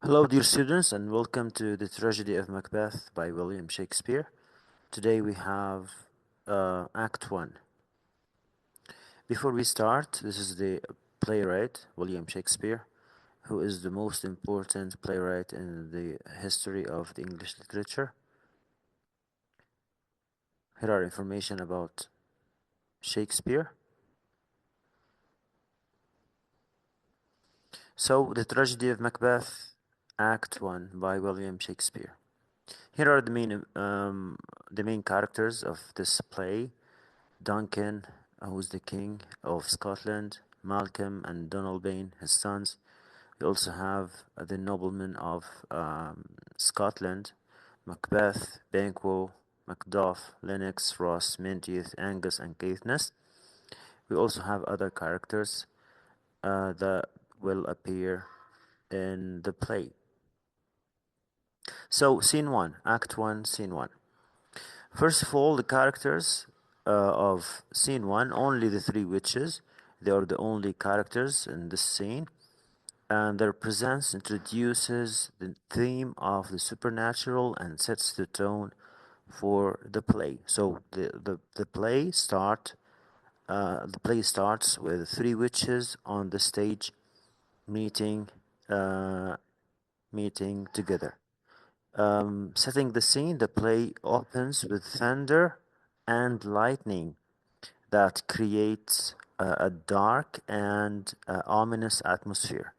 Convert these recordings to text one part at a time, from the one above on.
Hello, dear students, and welcome to The Tragedy of Macbeth by William Shakespeare. Today we have Act 1. Before we start, this is the playwright, William Shakespeare, who is the most important playwright in the history of the English literature. Here are information about Shakespeare. So, The Tragedy of Macbeth, Act 1 by William Shakespeare. Here are the main characters of this play. Duncan, who's the king of Scotland, Malcolm and Donalbain, his sons. We also have the noblemen of Scotland, Macbeth, Banquo, Macduff, Lennox, Ross, Menteith, Angus, and Caithness. We also have other characters that will appear in the play. So, Scene 1, Act 1, Scene 1. First of all, the characters of Scene 1, only the three witches. They are the only characters in this scene. And their presence introduces the theme of the supernatural and sets the tone for the play. So the play starts with three witches on the stage meeting together. Setting the scene, the play opens with thunder and lightning that creates a dark and ominous atmosphere.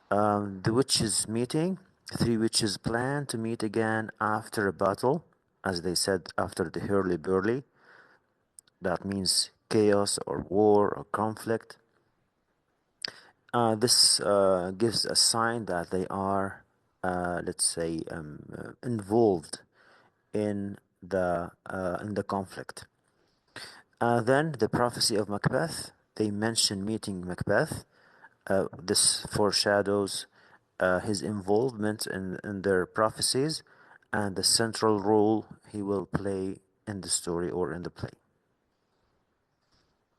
The witches meeting, three witches plan to meet again after a battle, as they said, after the hurly-burly. That means chaos or war or conflict. This gives a sign that they are, involved in the conflict. Then the prophecy of Macbeth. They mention meeting Macbeth. This foreshadows his involvement in their prophecies and the central role he will play in the story or in the play.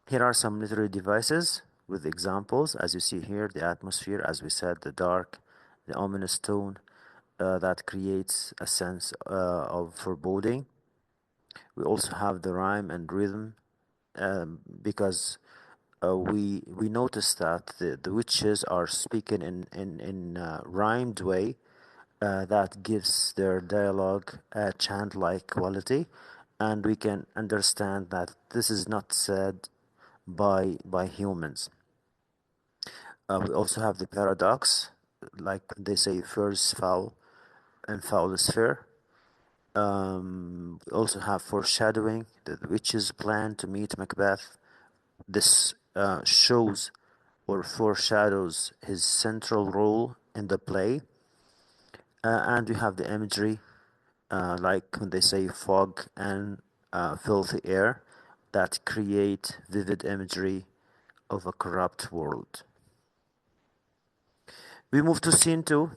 Here are some literary devices with examples. As you see here, the atmosphere, as we said, the dark, the ominous tone that creates a sense of foreboding. We also have the rhyme and rhythm because we notice that the witches are speaking in rhymed way that gives their dialogue a chant-like quality, and we can understand that this is not said by humans. We also have the paradox, like they say, fair is foul and foul is fair. We also have foreshadowing, the witches plan to meet Macbeth. This shows or foreshadows his central role in the play. And we have the imagery, like when they say fog and filthy air, that create vivid imagery of a corrupt world. We move to scene 2.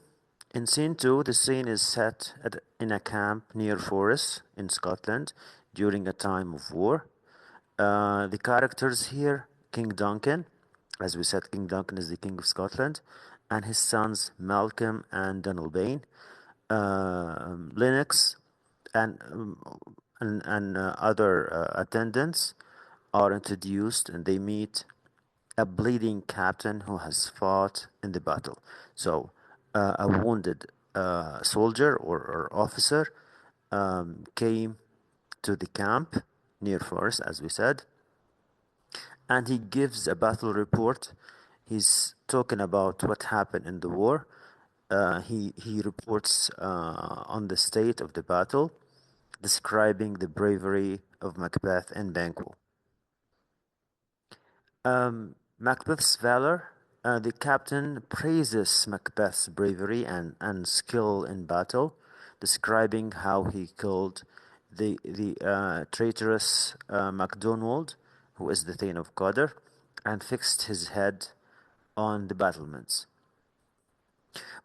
In scene 2, the scene is set in a camp near Forres in Scotland during a time of war. The characters here, King Duncan, as we said, King Duncan is the King of Scotland, and his sons Malcolm and Donalbain, Lennox, and other attendants are introduced, and they meet a bleeding captain who has fought in the battle. So, a wounded soldier or officer came to the camp near Forest, as we said, and he gives a battle report. He's talking about what happened in the war. He reports on the state of the battle, describing the bravery of Macbeth and Banquo. Macbeth's valor. The captain praises Macbeth's bravery and skill in battle, describing how he killed the traitorous MacDonald, who is the Thane of Cawdor, and fixed his head on the battlements.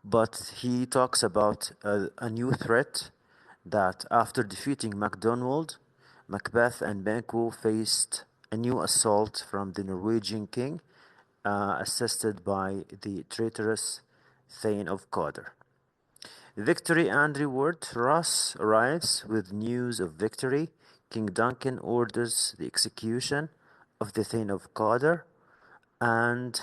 But he talks about a new threat, that after defeating MacDonald, Macbeth and Banquo faced a new assault from the Norwegian king, assisted by the traitorous Thane of Cawdor. Victory and reward. Ross arrives with news of victory. King Duncan orders the execution of the Thane of Cawdor and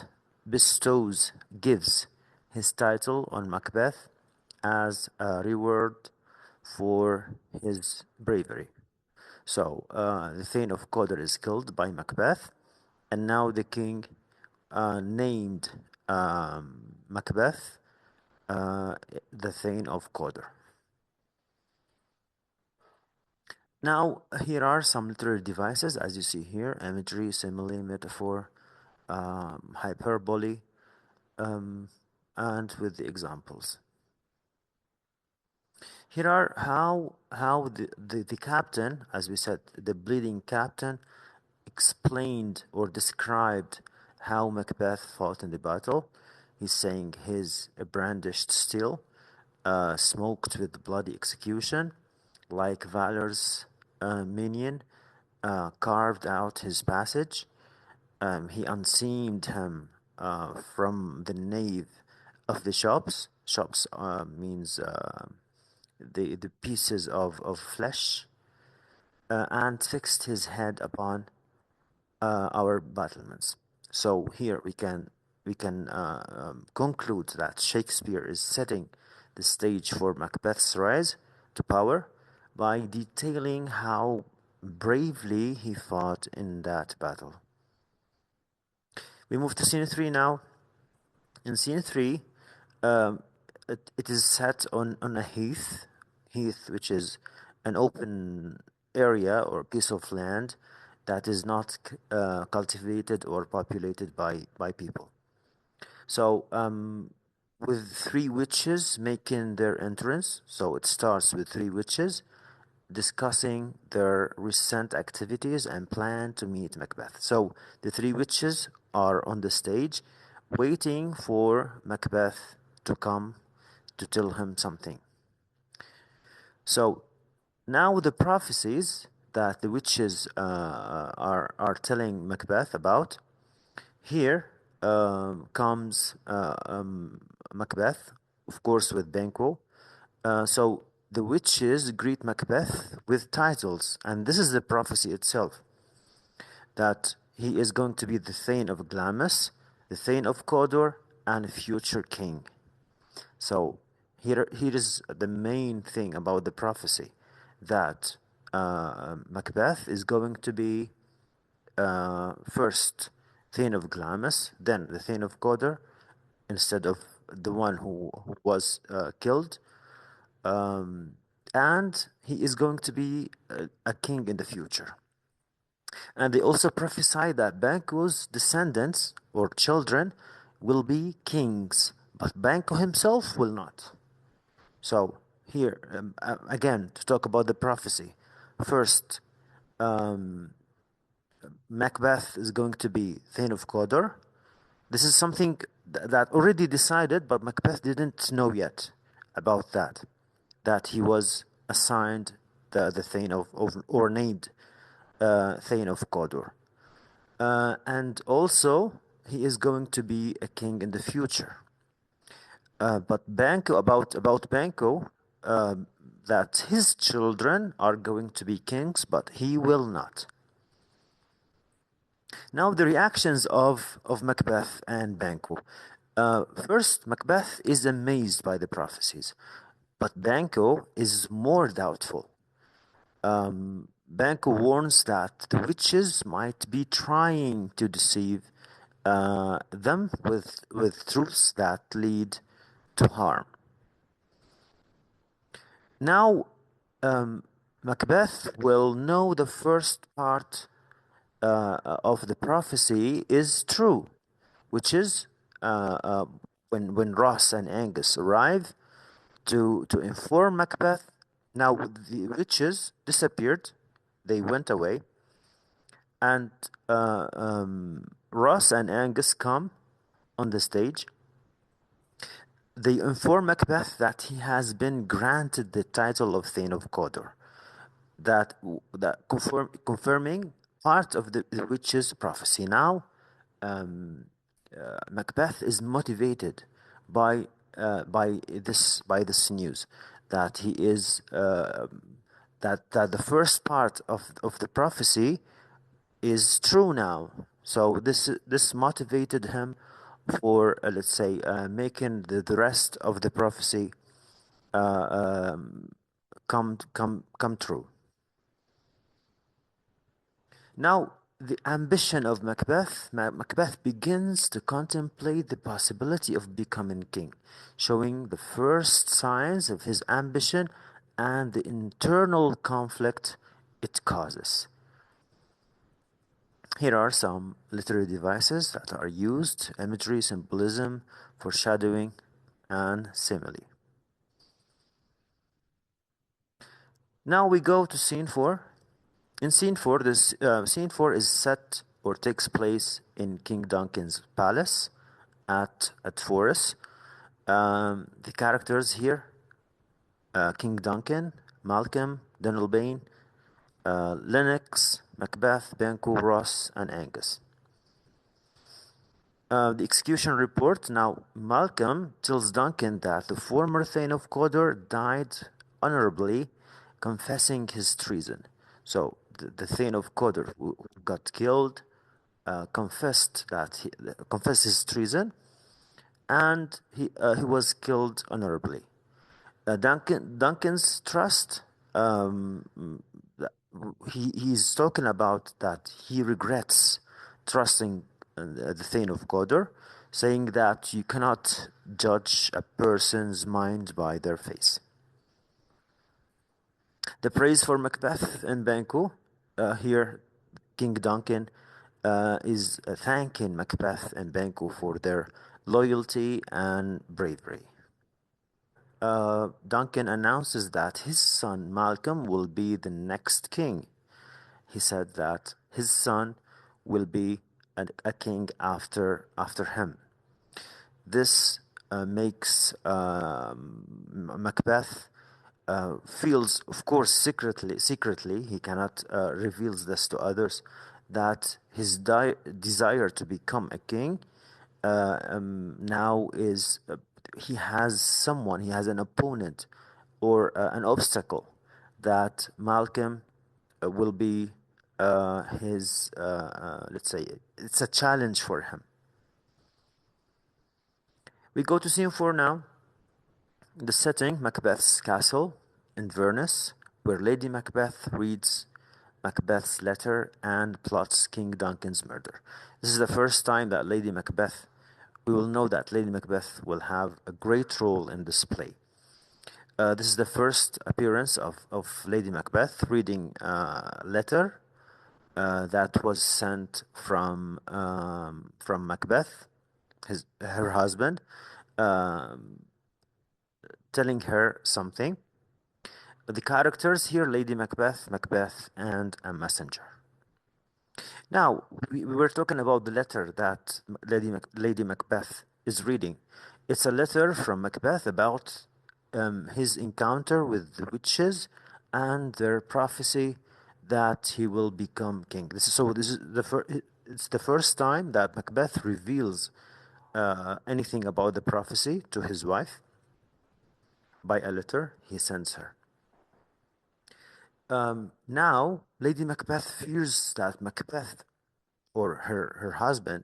gives his title on Macbeth as a reward for his bravery. So the Thane of Cawdor is killed by Macbeth, and now the king named Macbeth the Thane of Cawdor. Now, here are some literary devices, as you see here: imagery, simile, metaphor, hyperbole, and with the examples. Here are how the captain, as we said, the bleeding captain, explained or described how Macbeth fought in the battle. He's saying his brandished steel, smoked with bloody execution, like Valor's minion, carved out his passage. He unseamed him from the nave of the shops. Shops means the pieces of flesh, and fixed his head upon our battlements. So here we can conclude that Shakespeare is setting the stage for Macbeth's rise to power by detailing how bravely he fought in that battle. We move to scene 3 now. In scene 3, it is set on a heath, which is an open area or piece of land that is not cultivated or populated by people. So with 3 witches making their entrance, so it starts with 3 witches discussing their recent activities and plan to meet Macbeth. So the 3 witches are on the stage waiting for Macbeth to come to tell him something. So now the prophecies that the witches are telling Macbeth about, here comes Macbeth, of course, with Banquo. So the witches greet Macbeth with titles, and this is the prophecy itself, that he is going to be the Thane of Glamis, the Thane of Cawdor, and future king. So here is the main thing about the prophecy, that Macbeth is going to be first Thane of Glamis, then the Thane of Cawdor, instead of the one who was killed, and he is going to be a king in the future. And they also prophesy that Banquo's descendants or children will be kings, but Banquo himself will not. So here, again, to talk about the prophecy. First, Macbeth is going to be Thane of Cawdor. This is something that already decided, but Macbeth didn't know yet about that he was assigned the Thane of or named Thane of Cawdor. And also, he is going to be a king in the future. But Banquo, about Banquo, that his children are going to be kings, but he will not. Now the reactions of Macbeth and Banquo. First, Macbeth is amazed by the prophecies, but Banquo is more doubtful. Banquo warns that the witches might be trying to deceive them with truths that lead to harm. Now, Macbeth will know the first part of the prophecy is true, which is when Ross and Angus arrive to inform Macbeth. Now the witches disappeared, they went away, and Ross and Angus come on the stage. They inform Macbeth that he has been granted the title of Thane of Cawdor, that confirming part of the witch's prophecy. Now Macbeth is motivated by by this news that he is that the first part of the prophecy is true now. So this motivated him for let's say making the rest of the prophecy come true. Now, the ambition of Macbeth, Macbeth begins to contemplate the possibility of becoming king, showing the first signs of his ambition and the internal conflict it causes. Here are some literary devices that are used: imagery, symbolism, foreshadowing, and simile. Now we go to scene 4. In scene 4, scene 4 is set or takes place in King Duncan's palace at Forres. The characters here: King Duncan, Malcolm, Dunalbain, Lennox, Macbeth, Banquo, Ross, and Angus. The execution report. Now, Malcolm tells Duncan that the former Thane of Cawdor died honorably, confessing his treason. So, the Thane of Cawdor who got killed confessed his treason, and he was killed honorably. Duncan's trust. He's talking about that he regrets trusting the Thane of Cawdor, saying that you cannot judge a person's mind by their face. The praise for Macbeth and Banquo. Here, King Duncan is thanking Macbeth and Banquo for their loyalty and bravery. Duncan announces that his son Malcolm will be the next king. He said that his son will be a king after him. This makes Macbeth feels, of course, secretly, he cannot reveal this to others, that his desire to become a king now is he has an opponent or an obstacle that Malcolm will be his, let's say, it's a challenge for him. We go to scene 4 now. The setting: Macbeth's castle in Inverness, where Lady Macbeth reads Macbeth's letter and plots King Duncan's murder. This is the first time that we will know that Lady Macbeth will have a great role in this play. This is the first appearance of Lady Macbeth reading a letter that was sent from Macbeth, her husband, telling her something. The characters here: Lady Macbeth, Macbeth, and a messenger. Now, we were talking about the letter that Lady Macbeth is reading. It's a letter from Macbeth about his encounter with the witches and their prophecy that he will become king. This is it's the first time that Macbeth reveals anything about the prophecy to his wife by a letter he sends her. Now, Lady Macbeth fears that Macbeth, or her husband,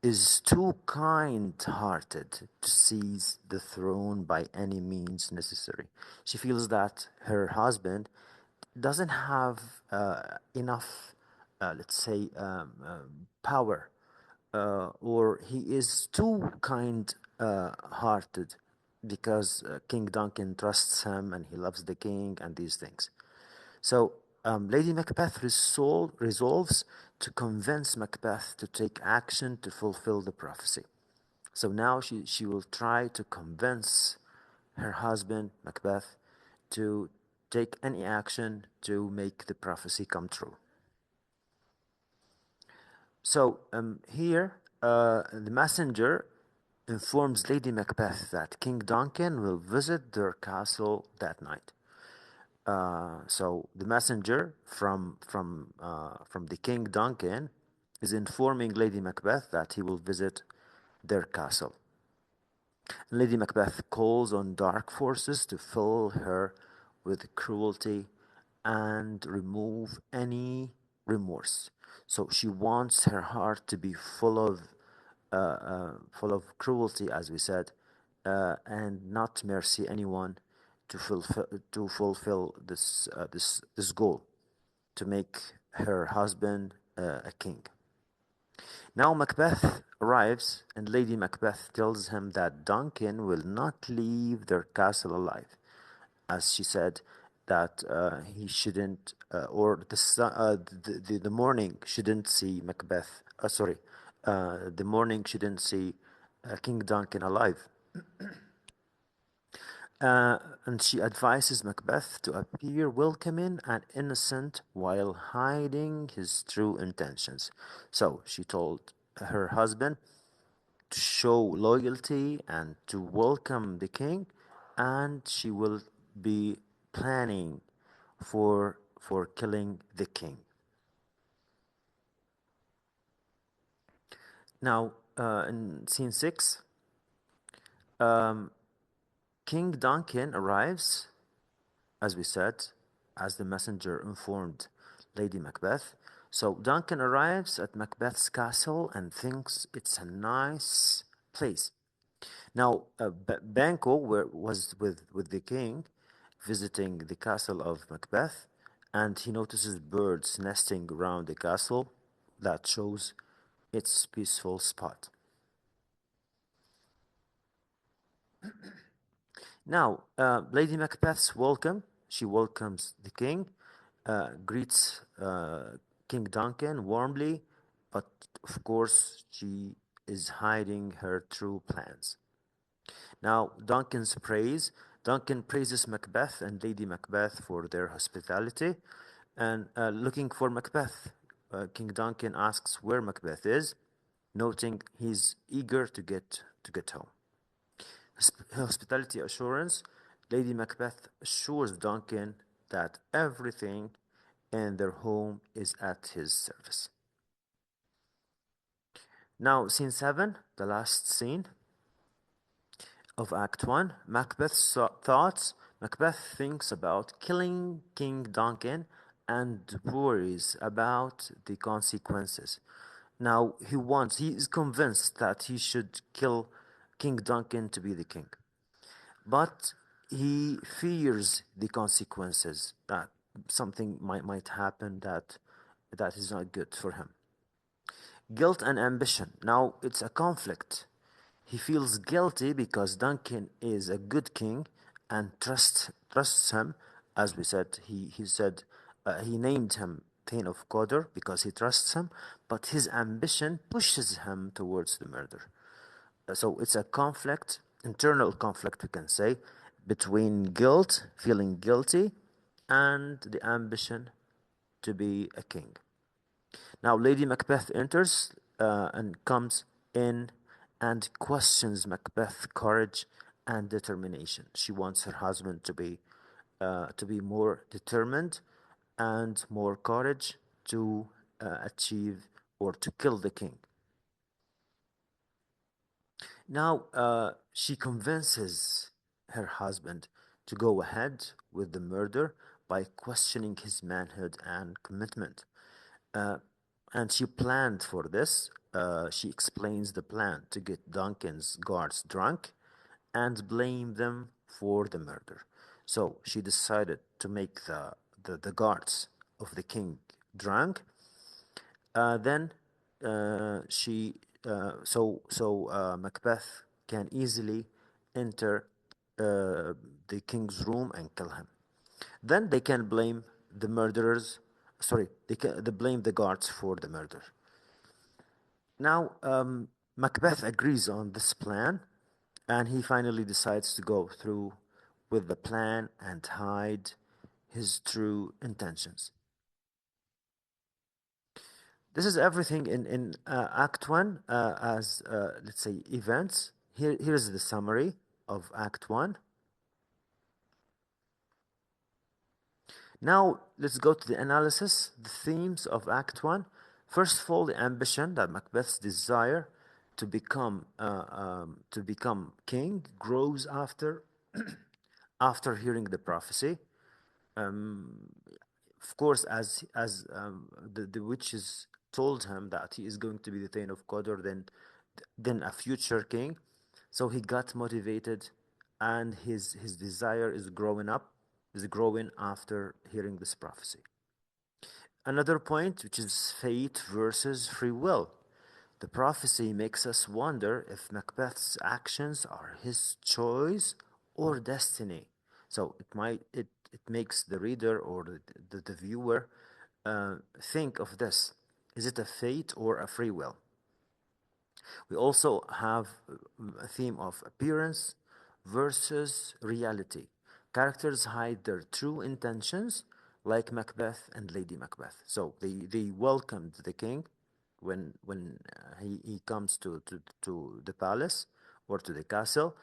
is too kind-hearted to seize the throne by any means necessary. She feels that her husband doesn't have enough, let's say, power, or he is too kind-hearted because King Duncan trusts him and he loves the king and these things. So Lady Macbeth resolves to convince Macbeth to take action to fulfill the prophecy. So now she will try to convince her husband, Macbeth, to take any action to make the prophecy come true. So here, the messenger informs Lady Macbeth that King Duncan will visit their castle that night. So the messenger from the King Duncan is informing Lady Macbeth that he will visit their castle. Lady Macbeth calls on dark forces to fill her with cruelty and remove any remorse. So she wants her heart to be full of cruelty, as we said, and not mercy anyone to fulfill this goal, to make her husband a king. Now Macbeth arrives, and Lady Macbeth tells him that Duncan will not leave their castle alive, as she said that he shouldn't, or the morning shouldn't see Macbeth. The morning shouldn't see King Duncan alive. And she advises Macbeth to appear welcoming and innocent while hiding his true intentions. So she told her husband to show loyalty and to welcome the king, and she will be planning for killing the king. Now, in scene 6, King Duncan arrives, as we said, as the messenger informed Lady Macbeth. So Duncan arrives at Macbeth's castle and thinks it's a nice place. Now, Banquo was with the king visiting the castle of Macbeth, and he notices birds nesting around the castle that shows its peaceful spot. Now, Lady Macbeth's welcome. She welcomes the king, greets King Duncan warmly, but of course, she is hiding her true plans. Now, Duncan praises Macbeth and Lady Macbeth for their hospitality, and looking for Macbeth, King Duncan asks where Macbeth is, noting he's eager to get home. Hospitality assurance, Lady Macbeth assures Duncan that everything in their home is at his service. Now, scene 7, the last scene of Act 1, Macbeth's thoughts. Macbeth thinks about killing King Duncan and worries about the consequences. Now, he is convinced that he should kill King Duncan to be the king. But he fears the consequences, that something might happen that is not good for him. Guilt and ambition. Now it's a conflict. He feels guilty because Duncan is a good king and trusts him. As we said, he named him Thane of Cawdor because he trusts him, but his ambition pushes him towards the murder. So it's a conflict, internal conflict, we can say, between guilt, feeling guilty, and the ambition to be a king. Now, Lady Macbeth enters and comes in and questions Macbeth's courage and determination. She wants her husband to be more determined and more courage to achieve or to kill the king. Now, she convinces her husband to go ahead with the murder by questioning his manhood and commitment. Uh, and she planned for this. She explains the plan to get Duncan's guards drunk and blame them for the murder. So she decided to make the guards of the king drunk. Then she Macbeth can easily enter the king's room and kill him. Then they can blame the murderers. Sorry, they blame the guards for the murder. Now Macbeth agrees on this plan, and he finally decides to go through with the plan and hide his true intentions. This is everything in Act 1 as, let's say, events. Here's the summary of Act 1. Now, let's go to the analysis, the themes of Act 1. First of all, the ambition, that Macbeth's desire to become king grows after hearing the prophecy. Of course, as the witches told him that he is going to be the Thane of Qadr, then a future king. So he got motivated, and his desire is growing after hearing this prophecy. Another point, which is fate versus free will. The prophecy makes us wonder if Macbeth's actions are his choice or destiny. So it makes the reader or the viewer think of this. Is it a fate or a free will? We also have a theme of appearance versus reality. Characters hide their true intentions, like Macbeth and Lady Macbeth. So they welcomed the king when he comes to the palace or to the castle,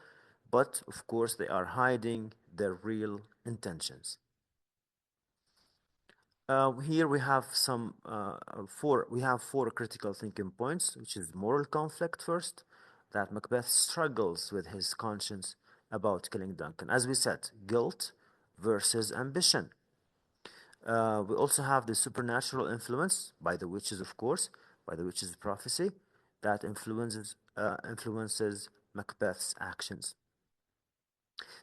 but of course they are hiding their real intentions. Here we have four critical thinking points, which is moral conflict first, that Macbeth struggles with his conscience about killing Duncan. As we said, guilt versus ambition. We also have the supernatural influence by the witches, of course, by the witches' prophecy that influences Macbeth's actions.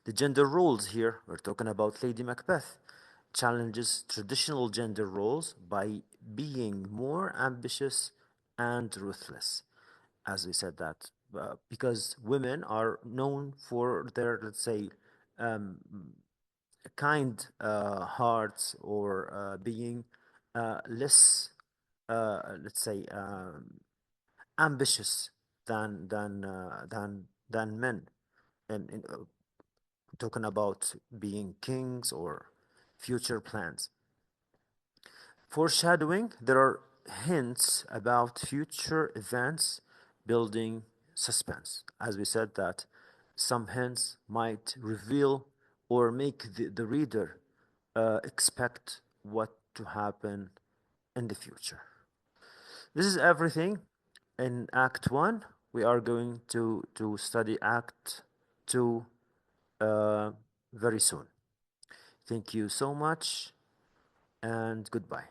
The gender roles here, we're talking about Lady Macbeth, challenges traditional gender roles by being more ambitious and ruthless. As we said that, because women are known for their, let's say, kind hearts or being less, let's say, ambitious than men, and talking about being kings or future plans. Foreshadowing, there are hints about future events, building suspense. As we said, that some hints might reveal or make the reader expect what to happen in the future. This is everything in Act 1. We are going to study Act 2 very soon. Thank you so much, and goodbye.